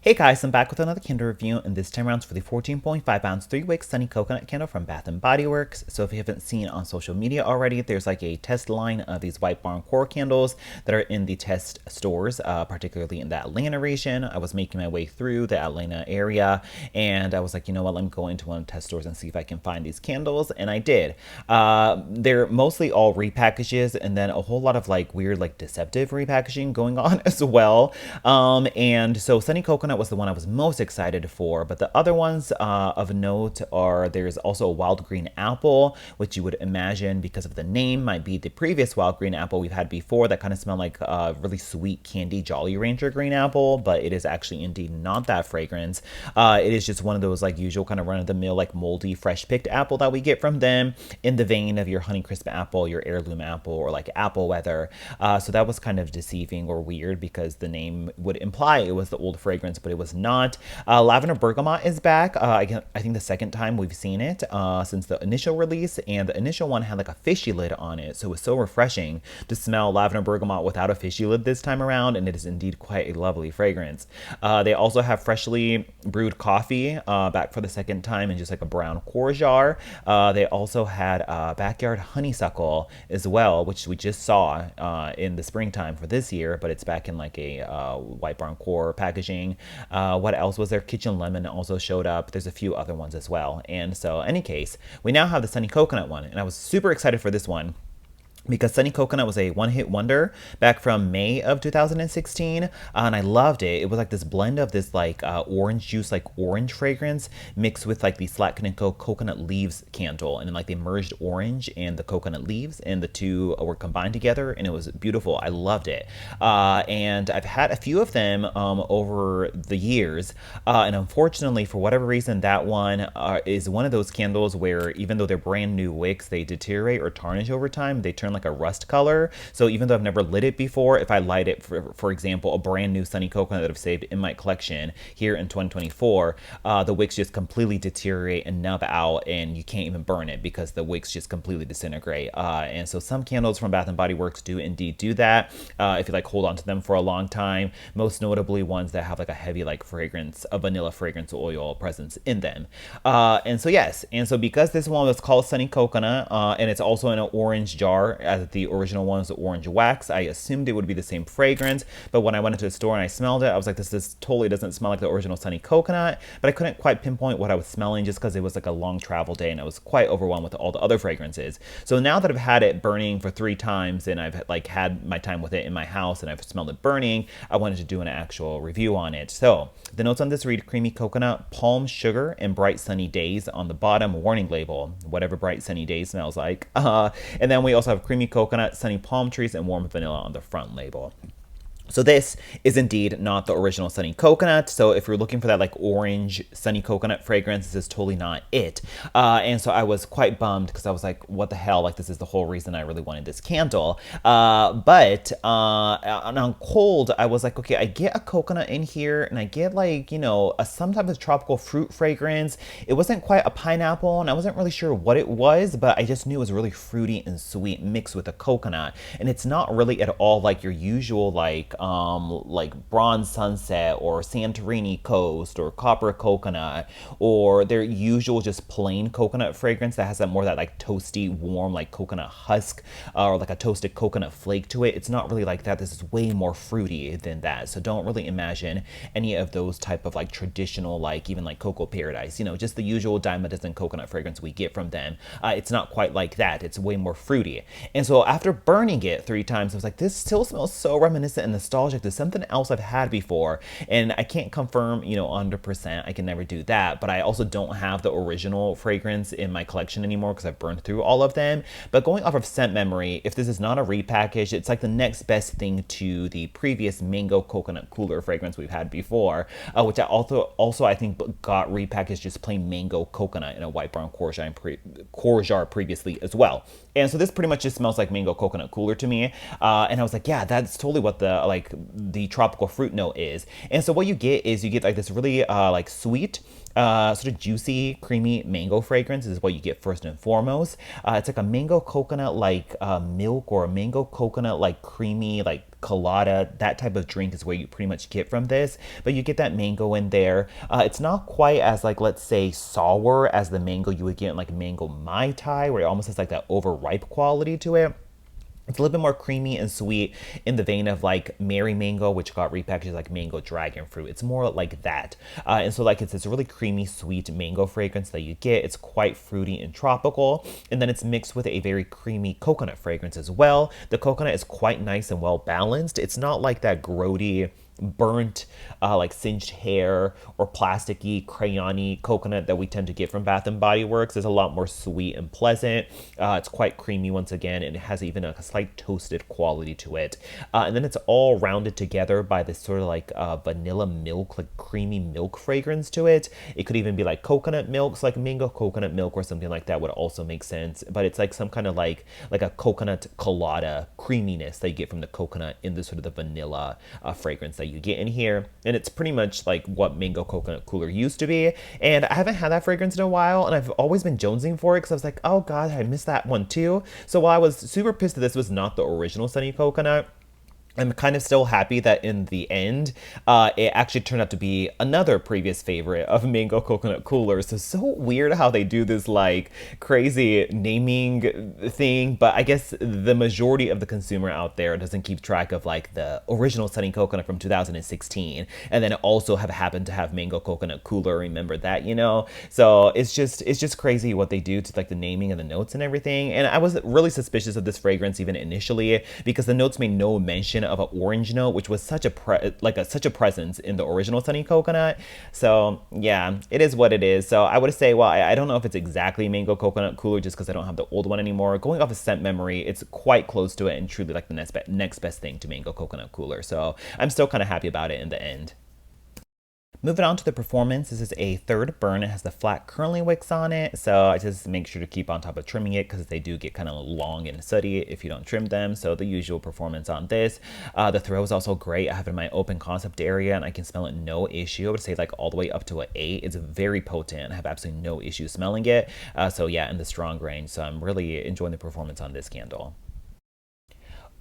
Hey guys, I'm back with another candle review, and this time around it's for the 14.5 ounce 3-wick Sunny Coconut candle from Bath & Body Works. So if you haven't seen on social media already, there's like a test line of these White Barn Core candles that are in the test stores, particularly in the Atlanta region. I was making my way through the Atlanta area, and I was like, you know what, let me go into one of the test stores and see if I can find these candles, and I did. They're mostly all repackages, and then a whole lot of like weird, like deceptive repackaging going on as well. And so Sunny Coconut was the one I was most excited for, but the other ones of note are there's also a wild green apple, which you would imagine because of the name might be the previous wild green apple we've had before that kind of smelled like a really sweet candy Jolly Rancher green apple, but it is actually indeed not that fragrance. It is just one of those like usual kind of run-of-the-mill like moldy fresh picked apple that we get from them, in the vein of your Honeycrisp apple, your heirloom apple, or like apple weather. So that was kind of deceiving or weird because the name would imply it was the old fragrance, but it was not. Lavender Bergamot is back. I think the second time we've seen it since the initial release, and the initial one had like a fishy lid on it, so it was so refreshing to smell Lavender Bergamot without a fishy lid this time around, and it is indeed quite a lovely fragrance. They also have freshly brewed coffee back for the second time in just like a brown core jar. They also had backyard honeysuckle as well, which we just saw in the springtime for this year, but it's back in like a White Barn Core packaging. What else was there? Kitchen Lemon also showed up. There's a few other ones as well. And so, any case, we now have the Sunny Coconut one, and I was super excited for this one because Sunny Coconut was a one-hit wonder back from May of 2016, and I loved it. It was like this blend of this like orange juice, like orange fragrance mixed with like the Slatkin & Co coconut leaves candle, and then like they merged orange and the coconut leaves, and the two were combined together, and it was beautiful. I loved it, and I've had a few of them over the years, and unfortunately, for whatever reason, that one is one of those candles where even though they're brand new wicks, they deteriorate or tarnish over time. They turn like a rust color. So even though I've never lit it before, if I light it, for example, a brand new Sunny Coconut that I've saved in my collection here in 2024, the wicks just completely deteriorate and nub out, and you can't even burn it because the wicks just completely disintegrate. And so some candles from Bath & Body Works do indeed do that. If you like hold on to them for a long time, most notably ones that have like a heavy like fragrance, a vanilla fragrance oil presence in them. And so yes, and so because this one was called Sunny Coconut, and it's also in an orange jar, as the original one was the orange wax, I assumed it would be the same fragrance, but when I went into the store and I smelled it, I was like, this totally doesn't smell like the original Sunny Coconut, but I couldn't quite pinpoint what I was smelling just because it was like a long travel day and I was quite overwhelmed with all the other fragrances. So now that I've had it burning for 3 times and I've like had my time with it in my house and I've smelled it burning, I wanted to do an actual review on it. So the notes on this read: creamy coconut, palm sugar, and bright sunny days on the bottom warning label, whatever bright sunny days smells like. And then we also have creamy coconut, sunny palm trees, and warm vanilla on the front label. So this is indeed not the original Sunny Coconut. So if you're looking for that like orange Sunny Coconut fragrance, this is totally not it. And so I was quite bummed because I was like, what the hell? Like, this is the whole reason I really wanted this candle. But on cold, I was like, okay, I get a coconut in here and I get like, you know, some type of tropical fruit fragrance. It wasn't quite a pineapple and I wasn't really sure what it was, but I just knew it was really fruity and sweet mixed with a coconut. And it's not really at all like your usual like Bronze Sunset or Santorini Coast or Copper Coconut or their usual just plain coconut fragrance that has that more that like toasty, warm like coconut husk or like a toasted coconut flake to it. It's not really like that. This is way more fruity than that. So don't really imagine any of those type of like traditional like even like Cocoa Paradise, you know, just the usual dime a dozen coconut fragrance we get from them. It's not quite like that. It's way more fruity. And so after burning it 3 times, I was like, this still smells so reminiscent and nostalgic to something else I've had before. And I can't confirm, you know, 100%. I can never do that. But I also don't have the original fragrance in my collection anymore because I've burned through all of them. But going off of scent memory, if this is not a repackage, it's like the next best thing to the previous Mango Coconut Cooler fragrance we've had before, which I also I think got repackaged just plain Mango Coconut in a White Barn Core jar previously as well. And so this pretty much just smells like Mango Coconut Cooler to me. And I was like, yeah, that's totally what the like the tropical fruit note is. And so what you get is you get like this really like sweet, sort of juicy, creamy mango fragrance is what you get first and foremost. It's like a mango coconut like milk, or a mango coconut like creamy like colada. That type of drink is where you pretty much get from this, but you get that mango in there. It's not quite as like, let's say, sour as the mango you would get in like mango Mai Tai, where it almost has like that overripe quality to it. It's a little bit more creamy and sweet in the vein of like Mary Mango, which got repackaged as like Mango Dragon Fruit. It's more like that. And so like it's this really creamy, sweet mango fragrance that you get. It's quite fruity and tropical. And then it's mixed with a very creamy coconut fragrance as well. The coconut is quite nice and well balanced. It's not like that grody, burnt like singed hair or plasticky crayony coconut that we tend to get from Bath and Body Works. Is a lot more sweet and pleasant. It's quite creamy once again, and it has even a slight toasted quality to it, and then it's all rounded together by this sort of like vanilla milk, like creamy milk fragrance to it. It could even be like coconut milk, so like mango coconut milk or something like that would also make sense, but it's like some kind of like a coconut colada creaminess that you get from the coconut in the sort of the vanilla fragrance that you get in here. And it's pretty much like what Mango Coconut Cooler used to be. And I haven't had that fragrance in a while, and I've always been jonesing for it because I was like, oh god, I missed that one too. So while I was super pissed that this was not the original Sunny Coconut, I'm kind of still happy that in the end, it actually turned out to be another previous favorite of Mango Coconut Cooler. So weird how they do this like crazy naming thing, but I guess the majority of the consumer out there doesn't keep track of like the original Sunny Coconut from 2016, and then also have happened to have Mango Coconut Cooler. Remember that, you know? So it's just crazy what they do to like the naming and the notes and everything. And I was really suspicious of this fragrance even initially because the notes made no mention of an orange note, which was such a such a presence in the original Sunny Coconut. So yeah, it is what it is. So I would say, well, I don't know if it's exactly Mango Coconut Cooler just because I don't have the old one anymore. Going off of scent memory, it's quite close to it and truly like the next best thing to Mango Coconut Cooler. So I'm still kind of happy about it in the end. Moving on to the performance, this is a third burn. It has the flat curly wicks on it, so I just make sure to keep on top of trimming it because they do get kind of long and sooty if you don't trim them. So the usual performance on this. The throw is also great. I have it in my open concept area and I can smell it no issue. I would say like all the way up to an 8. It's very potent. I have absolutely no issue smelling it. So yeah, in the strong range. So I'm really enjoying the performance on this candle.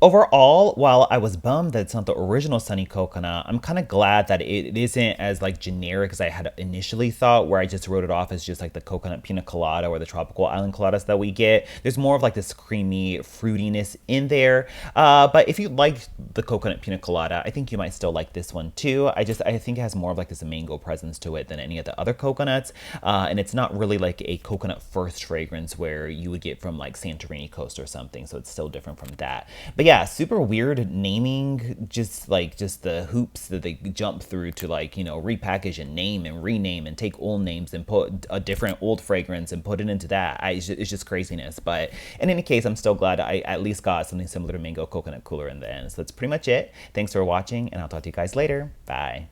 Overall, while I was bummed that it's not the original Sunny Coconut, I'm kind of glad that it isn't as like generic as I had initially thought, where I just wrote it off as just like the coconut pina colada or the tropical island coladas that we get. There's more of like this creamy fruitiness in there. But if you like the coconut pina colada, I think you might still like this one too. I think it has more of like this mango presence to it than any of the other coconuts. And it's not really like a coconut first fragrance where you would get from like Santorini Coast or something. So it's still different from that. But yeah, super weird naming, just the hoops that they jump through to like, you know, repackage and name and rename and take old names and put a different old fragrance and put it into that. It's just craziness. But in any case, I'm still glad I at least got something similar to Mango Coconut Cooler in the end. So that's pretty much it. Thanks for watching, and I'll talk to you guys later. Bye.